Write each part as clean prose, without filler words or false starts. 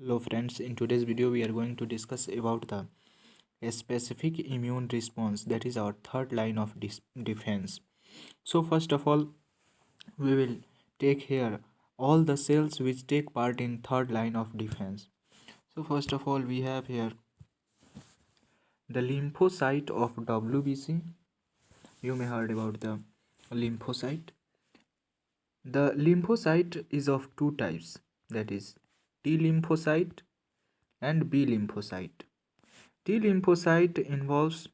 Hello friends, in today's video we are going to discuss about the specific immune response, that is our third line of defense. So first of all, we will take here all the cells which take part in third line of defense. So first of all, we have here the lymphocyte of WBC. You may heard about the lymphocyte. The lymphocyte is of two types, that is T lymphocyte and B lymphocyte. T lymphocyte involves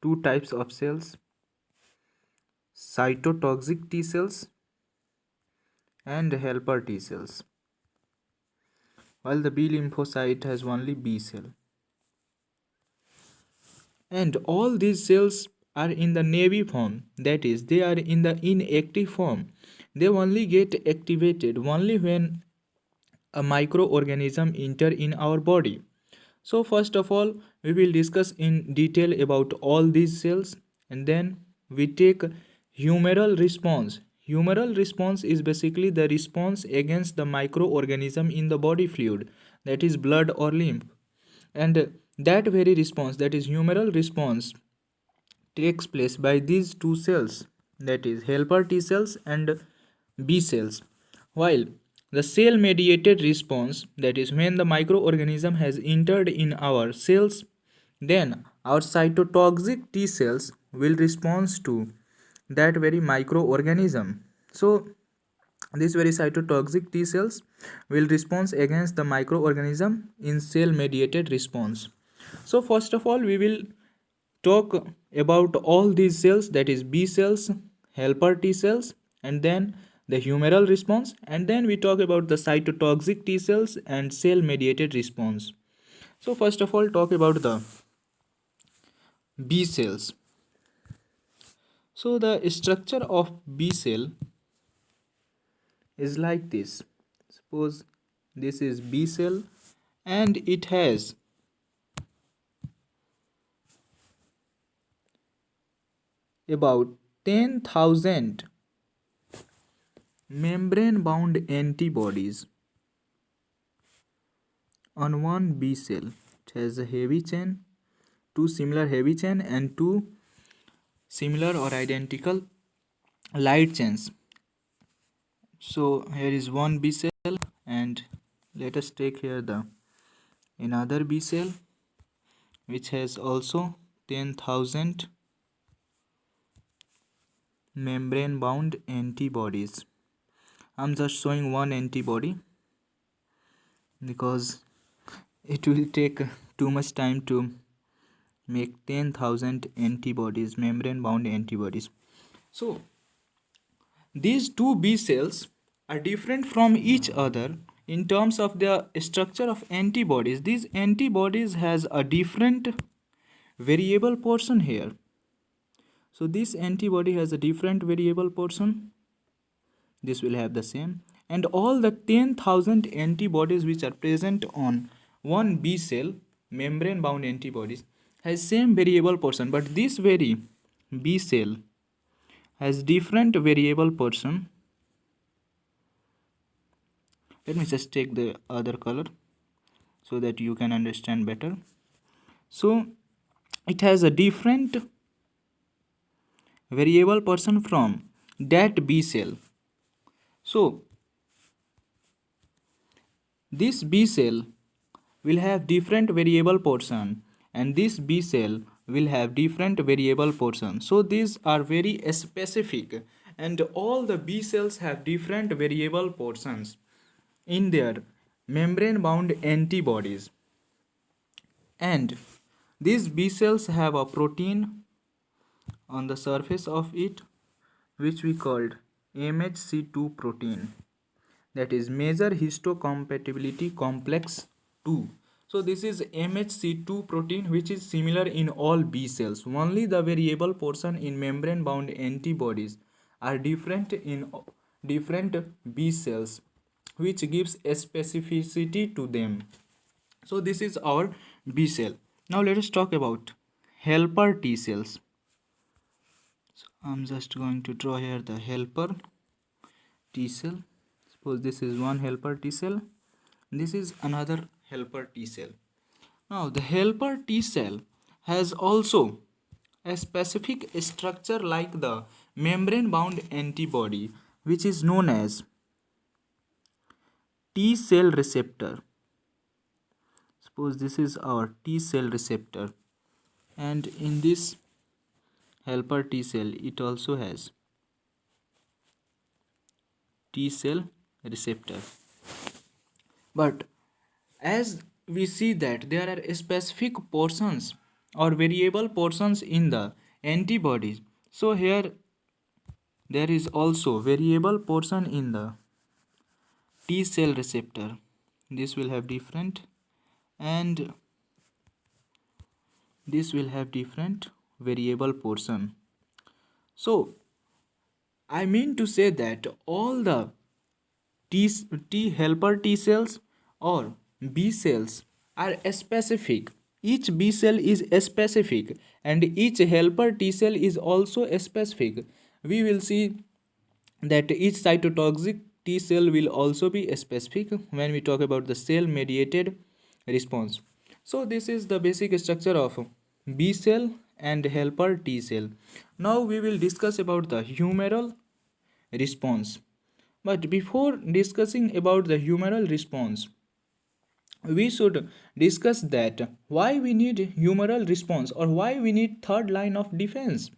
two types of cells: cytotoxic T cells and helper T cells, while the B lymphocyte has only B cell. And all these cells are in the naive form, that is, they are in the inactive form. They only get activated only when a microorganism enter in our body. So first of all, we will discuss in detail about all these cells, and then we take humoral response. Humoral response is basically the response against the microorganism in the body fluid, that is blood or lymph. And that very response, that is humoral response, takes place by these two cells, that is helper T cells and B cells. While the cell mediated response, that is when the microorganism has entered in our cells, then our cytotoxic T cells will respond to that very microorganism. So these very cytotoxic T cells will respond against the microorganism in cell mediated response. So first of all, we will talk about all these cells, that is B cells, helper T cells, and then the humoral response, and then we talk about the cytotoxic T cells and cell mediated response. So first of all, talk about the B cells. So the structure of B cell is like this. Suppose this is B cell and it has about 10,000 membrane bound antibodies on one B cell. It has a heavy chain, two similar heavy chain and two similar or identical light chains. So here is one B cell, and let us take here the another B cell which has also 10,000 membrane bound antibodies. I'm just showing one antibody because it will take too much time to make 10,000 antibodies, membrane bound antibodies. So these two B cells are different from each other in terms of the structure of antibodies. These antibodies has a different variable portion here. So this antibody has a different variable portion. This will have the same. And all the 10,000 antibodies which are present on one B cell, membrane bound antibodies, has same variable portion. But this very B cell has different variable portion. Let me just take the other color so that you can understand better. So it has a different variable portion from that B cell. So this B cell will have different variable portion and this B cell will have different variable portion. So these are very specific, and all the B cells have different variable portions in their membrane bound antibodies. And these B cells have a protein on the surface of it which we called MHC2 protein, that is major histocompatibility complex 2. So this is MHC2 protein which is similar in all B cells. Only the variable portion in membrane bound antibodies are different in different B cells, which gives a specificity to them. So this is our B cell. Now let us talk about helper T cells. So I'm just going to draw here the helper T cell. Suppose this is one helper T cell. This is another helper T cell. Now the helper T cell has also a specific structure like the membrane bound antibody, which is known as T cell receptor. Suppose this is our T cell receptor, and in this helper T cell it also has T cell receptor. But as we see that there are specific portions or variable portions in the antibodies, so here there is also variable portion in the T cell receptor. This will have different, and this will have different variable portion. So I mean to say that all the T helper T cells or B cells are specific. Each B cell is specific and each helper T cell is also specific. We will see that each cytotoxic T cell will also be specific when we talk about the cell mediated response. So this is the basic structure of B cell and helper T cell. Now we will discuss about the humoral response. But before discussing about the humoral response, we should discuss that why we need humoral response or why we need third line of defense,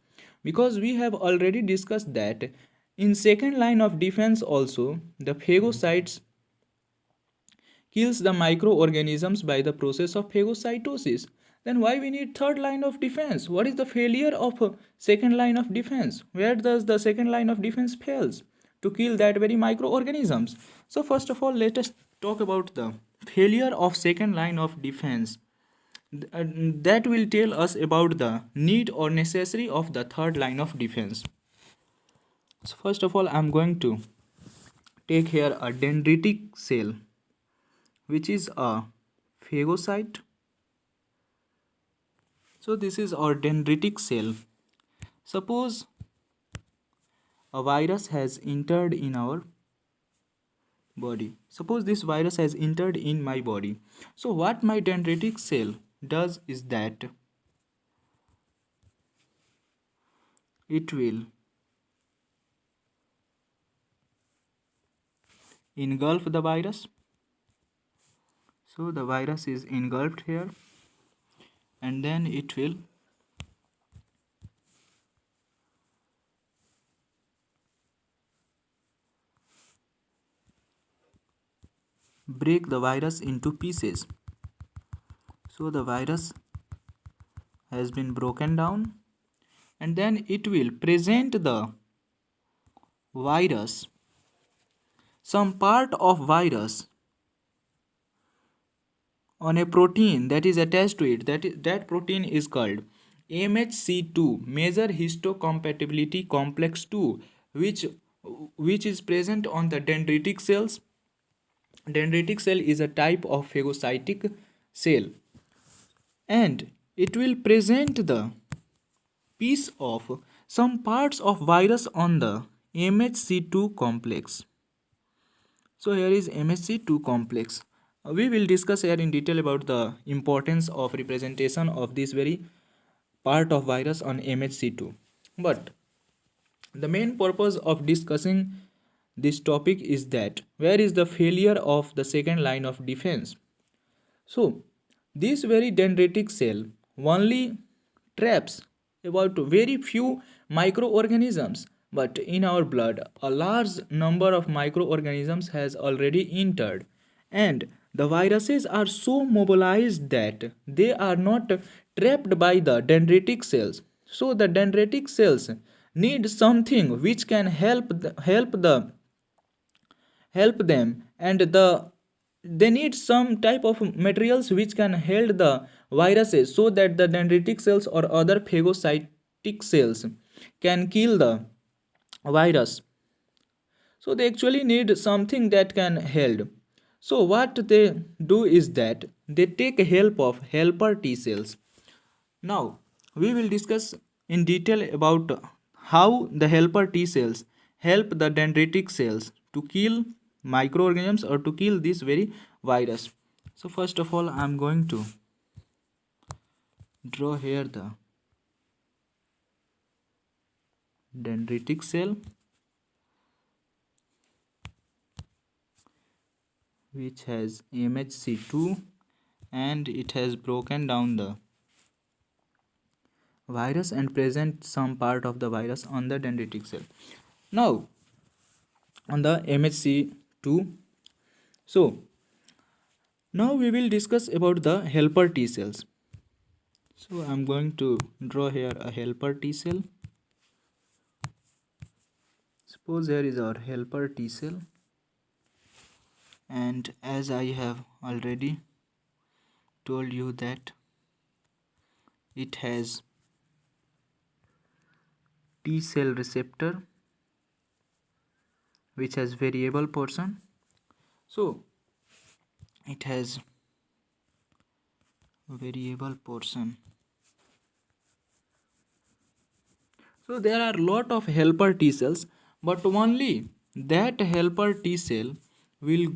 because we have already discussed that in second line of defense also the phagocytes kills the microorganisms by the process of phagocytosis. Then why we need third line of defense? What is the failure of second line of defense? Where does the second line of defense fails to kill that very microorganisms? So first of all, let us talk about the failure of second line of defense. That will tell us about the need or necessary of the third line of defense. So first of all, I am going to take here a dendritic cell, which is a phagocyte. So this is our dendritic cell. Suppose a virus has entered in our body. Suppose this virus has entered in my body. So what my dendritic cell does is that it will engulf the virus. So the virus is engulfed here, and then it will break the virus into pieces. So the virus has been broken down, and then it will present the virus, some part of virus, on a protein that is attached to it. That protein is called MHC2, major histocompatibility complex 2, which is present on the dendritic cells. Dendritic cell is a type of phagocytic cell, and it will present the piece of some parts of virus on the MHC2 complex. So here is MHC2 complex. We will discuss here in detail about the importance of representation of this very part of virus on MHC2. But the main purpose of discussing this topic is that where is the failure of the second line of defense? So this very dendritic cell only traps about very few microorganisms, but in our blood a large number of microorganisms has already entered, and the viruses are so mobilized that they are not trapped by the dendritic cells. So the dendritic cells need something which can help them, and they need some type of materials which can hold the viruses so that the dendritic cells or other phagocytic cells can kill the virus. So they actually need something that can hold. So what they do is that they take help of helper T cells. Now we will discuss in detail about how the helper T cells help the dendritic cells to kill microorganisms or to kill this very virus. So first of all, I'm going to draw here the dendritic cell, which has MHC2, and it has broken down the virus and present some part of the virus on the dendritic cell. Now on the MHC2, so now we will discuss about the helper T cells. So I'm going to draw here a helper T cell. Suppose here is our helper T cell, and as I have already told you that it has T cell receptor which has variable portion. So it has variable portion. So there are lot of helper T cells, but only that helper T cell will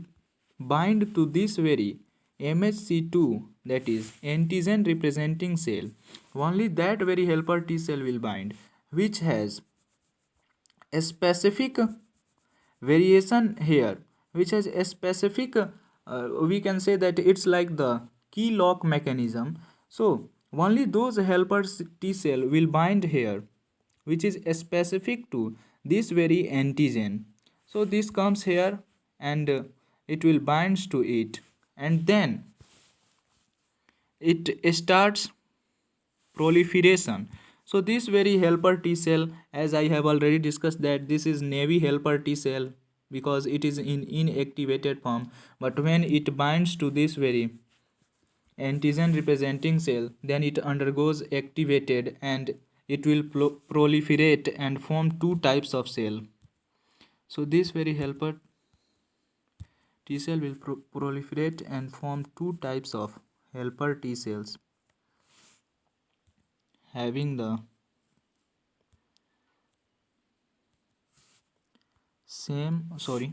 bind to this very MHC2, that is antigen representing cell. Only that very helper T cell will bind, which has a specific variation here, which has a specific we can say that it's like the key lock mechanism. So only those helpers T cell will bind here, which is specific to this very antigen. So this comes here, and it will binds to it, and then it starts proliferation. So this very helper T cell, as I have already discussed, that this is navy helper T cell because it is in inactivated form, but when it binds to this very antigen representing cell, then it undergoes activated, and it will proliferate and form two types of cell. So this very helper T cell will proliferate and form two types of helper T cells, having the same, sorry,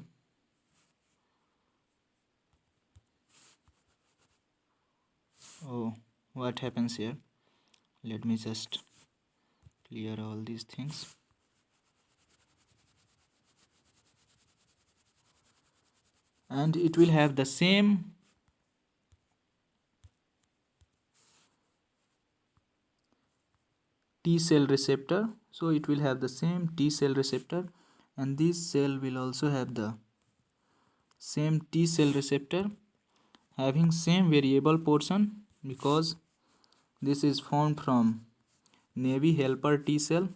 oh, what happens here, let me just clear all these things. And it will have the same T cell receptor. So it will have the same T cell receptor, and this cell will also have the same T cell receptor having same variable portion, because this is formed from navy helper T cell.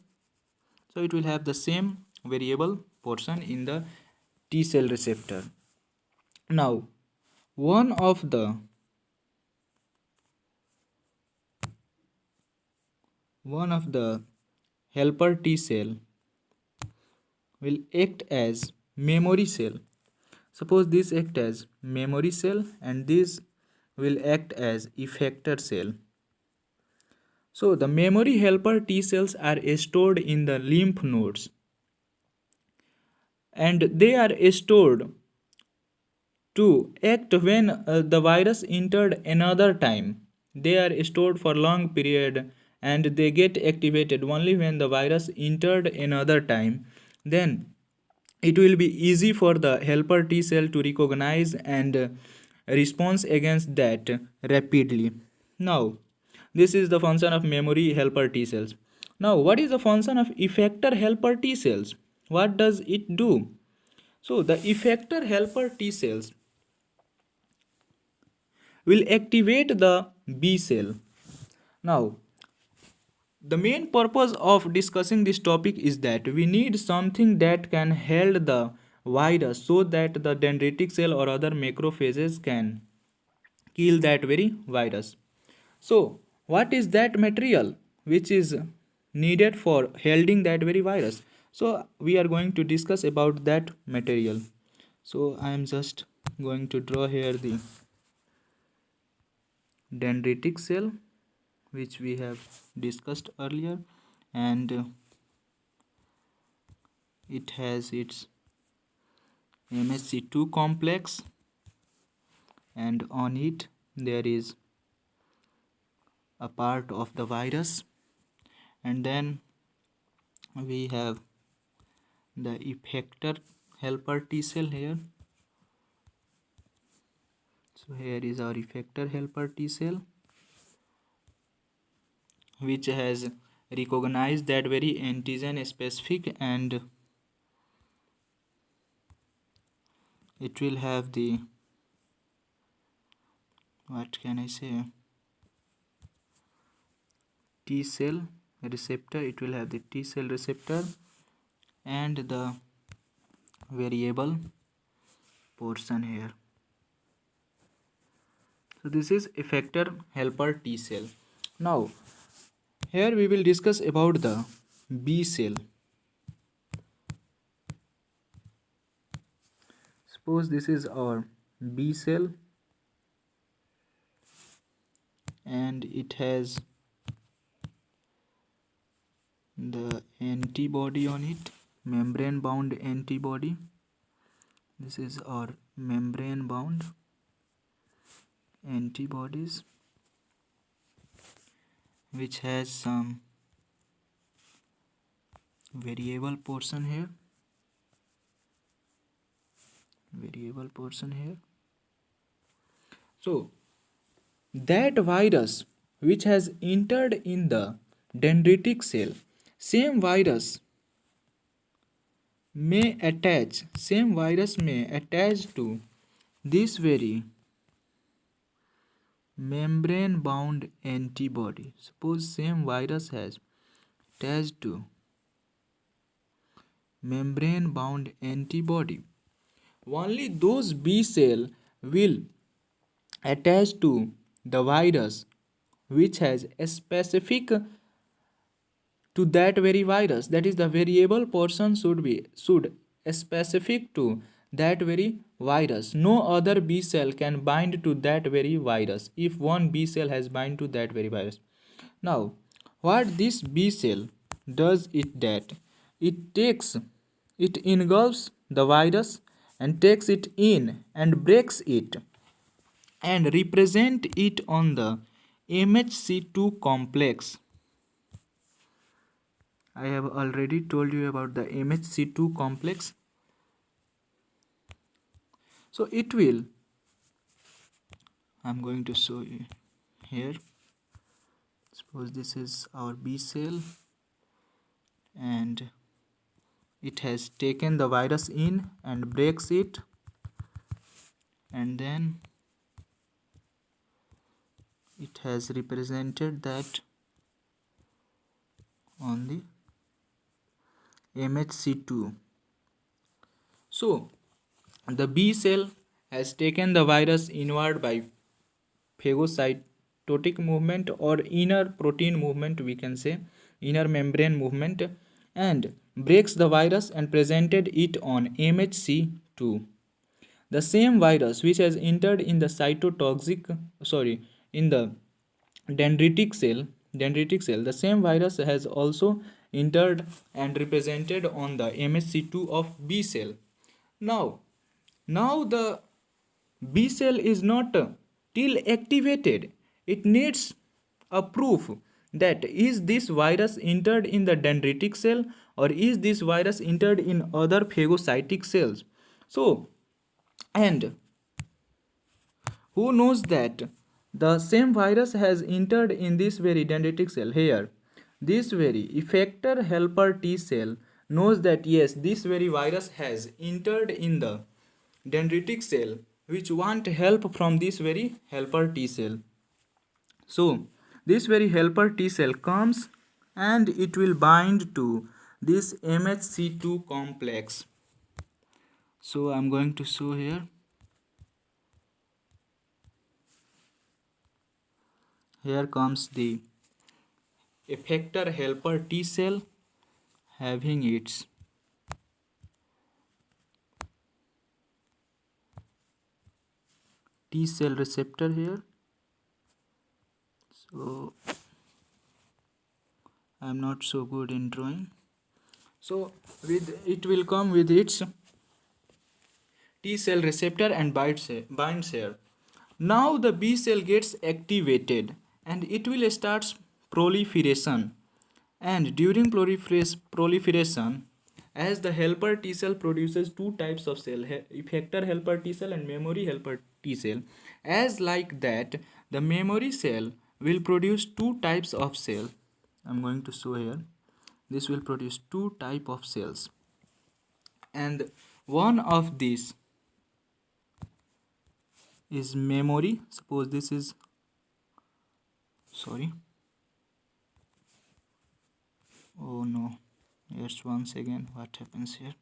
So it will have the same variable portion in the T cell receptor. Now one of the helper T cell will act as memory cell. Suppose this act as memory cell, and this will act as effector cell. So the memory helper T cells are stored in the lymph nodes, and they are stored to act when the virus entered another time. They are stored for long period, and they get activated only when the virus entered another time. Then it will be easy for the helper T cell to recognize and response against that rapidly. Now this is the function of memory helper T cells. Now what is the function of effector helper T cells? What does it do? So the effector helper T cells will activate the B cell. Now the main purpose of discussing this topic is that we need something that can hold the virus so that the dendritic cell or other macrophages can kill that very virus. So what is that material which is needed for holding that very virus? So we are going to discuss about that material. So I am just going to draw here the dendritic cell, which we have discussed earlier, and it has its MHC2 complex, and on it there is a part of the virus, and then we have the effector helper T cell here. So here is our effector helper T cell, which has recognized that very antigen specific, and it will have the, what can I say, T cell receptor. It will have the T cell receptor and the variable portion here. So this is effector helper T cell. Now here we will discuss about the B cell. Suppose this is our B cell and it has the antibody on it, membrane bound antibody. This is our membrane bound antibodies, which has some variable portion here, so that virus which has entered in the dendritic cell, same virus may attach to this very membrane bound antibody. Suppose same virus has attached to membrane bound antibody, only those B cell will attach to the virus which has a specific to that very virus, that is the variable portion should specific to that very virus. No other B cell can bind to that very virus if one B cell has bind to that very virus. Now what this B cell does it that it engulfs the virus and takes it in and breaks it and represent it on the MHC2 complex. I have already told you about the MHC2 complex. So it will, I'm going to show you here. Suppose this is our B cell and it has taken the virus in and breaks it, and then it has represented that on the MHC2. So the B cell has taken the virus inward by phagocytotic movement or inner protein movement, we can say inner membrane movement, and breaks the virus and presented it on MHC2. The same virus which has entered in the in the dendritic cell, the same virus has also entered and represented on the MHC2 of B cell. Now the B cell is not till activated. It needs a proof that is this virus entered in the dendritic cell or is this virus entered in other phagocytic cells. So, and who knows that the same virus has entered in this very dendritic cell here. This very effector helper T cell knows that yes, this very virus has entered in the dendritic cell which want help from this very helper T cell. So this very helper T cell comes and it will bind to this MHC2 complex. So I'm going to show here. Here comes the effector helper T cell having its T cell receptor here. So I'm not so good in drawing. So it will come with its T cell receptor and binds here. Now the B cell gets activated and it will start proliferation. And during proliferation, as the helper T cell produces two types of cell, effector helper T cell and memory helper T cell. As like that, the memory cell will produce two types of cell. I'm going to show here. This will produce two type of cells, and one of these is memory. Suppose this is, sorry, oh no, here's once again what happens here.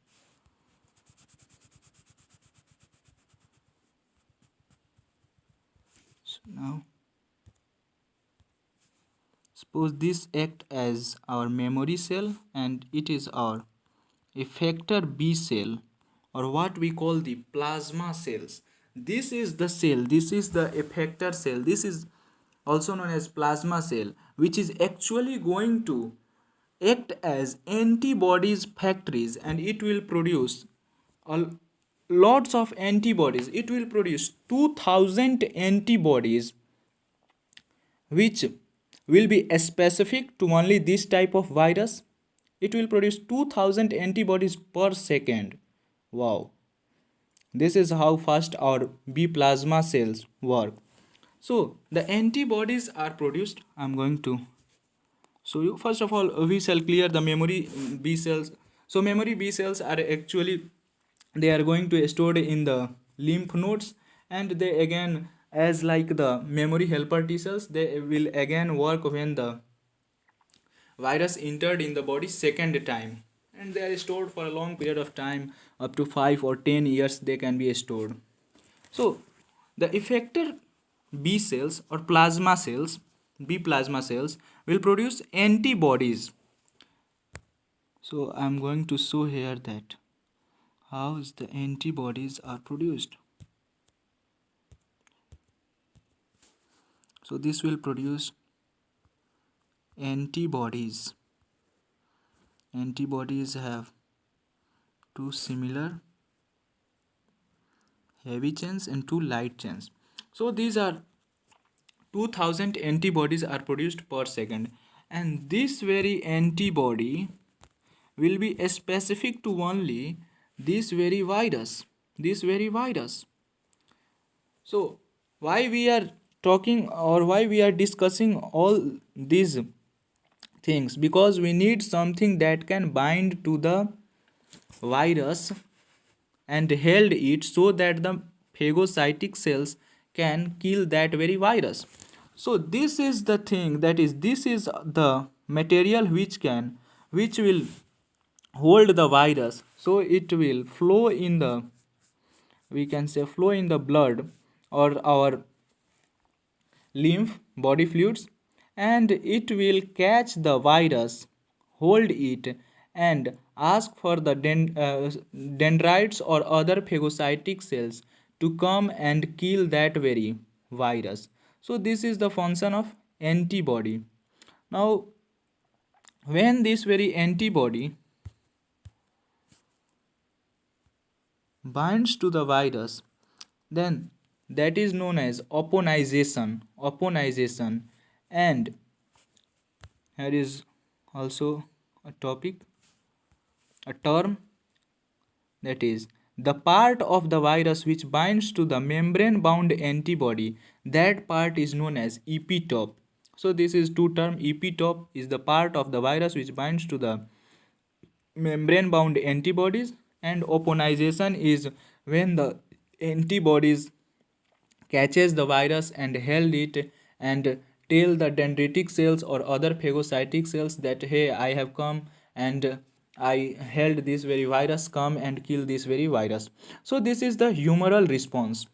So now suppose this act as our memory cell and it is our effector B cell, or what we call the plasma cells. This is the cell, this is the effector cell, this is also known as plasma cell, which is actually going to act as antibodies factories, and it will produce a lots of antibodies. It will produce 2000 antibodies which will be specific to only this type of virus. It will produce 2000 antibodies per second. Wow, this is how fast our B plasma cells work. So the antibodies are produced. I'm going to show you. First of all, we shall clear the memory B cells. So memory B cells are actually, they are going to stored in the lymph nodes, and they again, as like the memory helper T cells, they will again work when the virus entered in the body second time, and they are stored for a long period of time, up to 5 or 10 years they can be stored. So the effector B cells or plasma cells, B plasma cells, will produce antibodies. So I'm going to show here that how is the antibodies are produced. So this will produce antibodies. Antibodies have two similar heavy chains and two light chains. So these are 2000 antibodies are produced per second, and this very antibody will be specific to only this very virus. So why we are talking, or why we are discussing all these things? Because we need something that can bind to the virus and held it, so that the phagocytic cells can kill that very virus. So this is the thing, that is, this is the material which will hold the virus, so it will flow in the, we can say, flow in the blood or our lymph body fluids, and it will catch the virus, hold it, and ask for the dendrites or other phagocytic cells to come and kill that very virus. So this is the function of antibody. Now when this very antibody binds to the virus, then that is known as opponization. And here is also a topic, a term, that is the part of the virus which binds to the membrane bound antibody, that part is known as epitope. So this is two term. Epitope is the part of the virus which binds to the membrane bound antibodies, and opponization is when the antibodies catches the virus and held it, and tell the dendritic cells or other phagocytic cells that hey, I have come and I held this very virus, come and kill this very virus. So this is the humoral response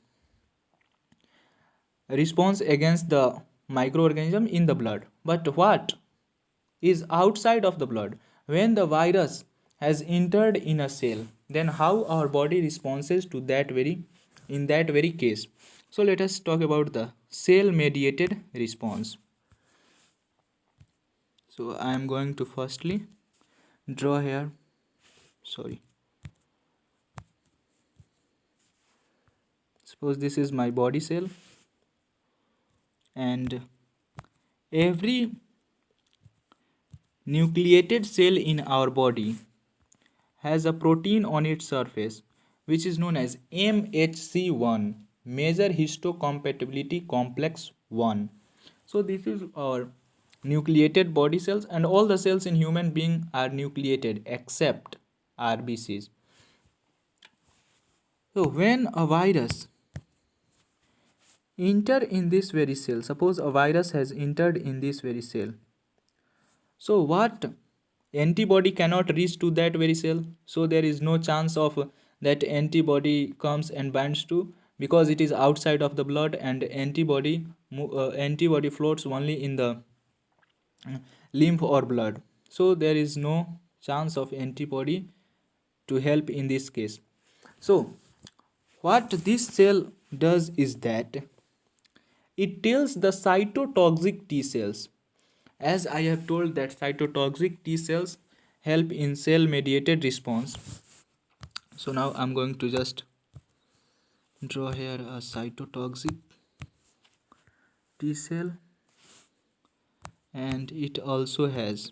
against the microorganism in the blood. But what is outside of the blood? When the virus has entered in a cell, then how our body responds to that very, in that very case. So let us talk about the cell mediated response. So I am going to firstly draw here, sorry, suppose this is my body cell, And every nucleated cell in our body has a protein on its surface which is known as MHC1, major histocompatibility complex 1. So this is our nucleated body cells, and all the cells in human being are nucleated except RBCs. So when a virus enter in this very cell, suppose a virus has entered in this very cell, so what antibody cannot reach to that very cell, so there is no chance of that antibody comes and binds to, because it is outside of the blood, and antibody floats only in the lymph or blood, so there is no chance of antibody to help in this case. So what this cell does is that it tells the cytotoxic T cells, as I have told that cytotoxic T cells help in cell mediated response. So now I'm going to just draw here a cytotoxic T cell, and it also has,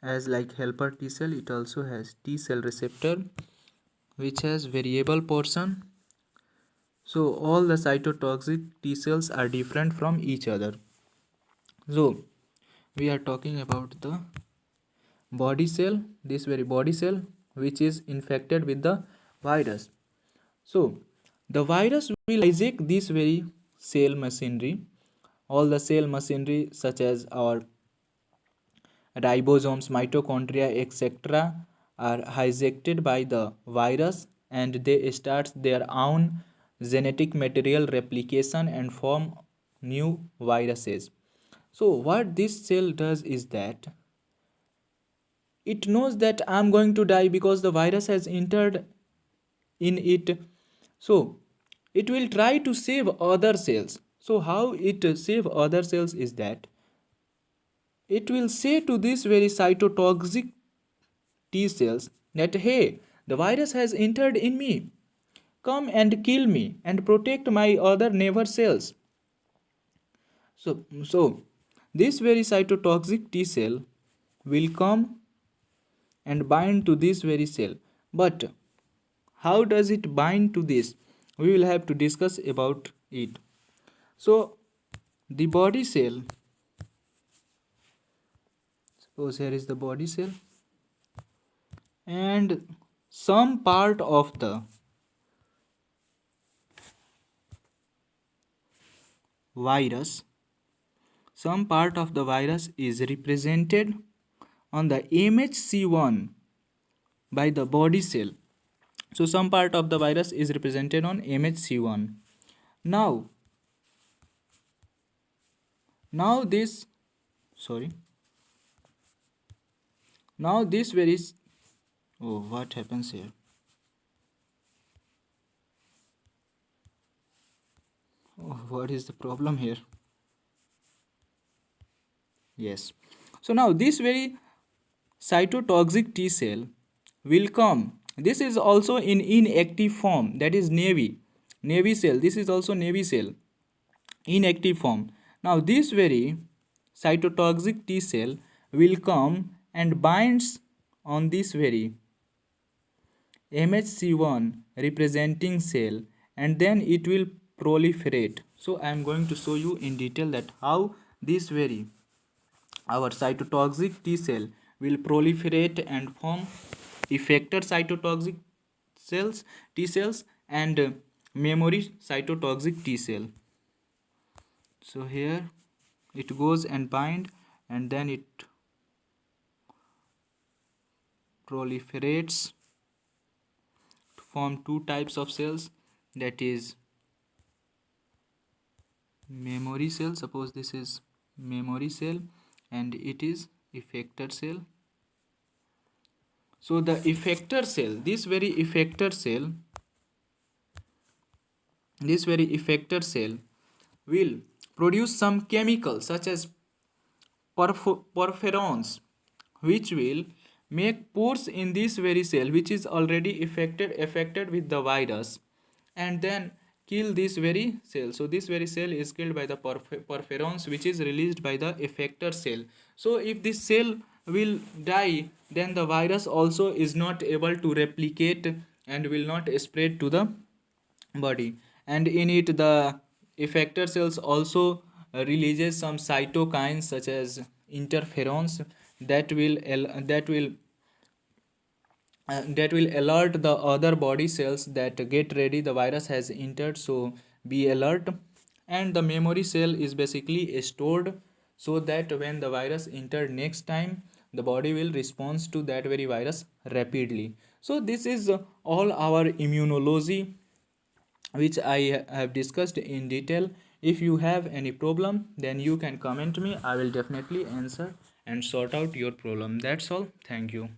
as like helper T cell, it also has T cell receptor which has variable portion. So all the cytotoxic T cells are different from each other. So we are talking about the body cell, this very body cell which is infected with the virus. So the virus will hijack this very cell machinery, all the cell machinery such as our ribosomes, mitochondria, etc. are hijacked by the virus, and they start their own genetic material replication and form new viruses. So what this cell does is that it knows that I'm going to die because the virus has entered in it. So it will try to save other cells. So how it save other cells is that it will say to this very cytotoxic T cells that hey, the virus has entered in me. Come and kill me and protect my other neighbor cells. So this very cytotoxic T cell will come and bind to this very cell. But how does it bind to this? We will have to discuss about it. So the body cell, suppose here is the body cell, and some part of the virus, some part of the virus is represented on the MHC1 by the body cell. So some part of the virus is represented on MHC1. Now, now this, sorry, now this very, oh, what happens here? Oh, what is the problem here? Yes. So now this very cytotoxic T cell will come. This is also in inactive form, that is navy cell. This is also navy cell, inactive form. Now this very cytotoxic T cell will come and binds on this very MHC1 representing cell, and then it will proliferate. So I am going to show you in detail that how this very our cytotoxic T cell will proliferate and form effector cytotoxic cells, T cells, and memory cytotoxic T cell. So here it goes and bind, and then it proliferates to form two types of cells, that is memory cell. Suppose this is memory cell and it is effector cell. So the effector cell, this very effector cell will produce some chemicals such as porphyrins, which will make pores in this very cell which is already affected with the virus, and then kill this very cell. So this very cell is killed by the perforons, which is released by the effector cell. So if this cell will die, then the virus also is not able to replicate and will not spread to the body. And in it, the effector cells also releases some cytokines such as interferons that will alert the other body cells that get ready, the virus has entered, so be alert. And the memory cell is basically stored, so that when the virus entered next time, the body will respond to that very virus rapidly. So this is all our immunology, which I have discussed in detail. If you have any problem, then you can comment me. I will definitely answer and sort out your problem. That's all. Thank you.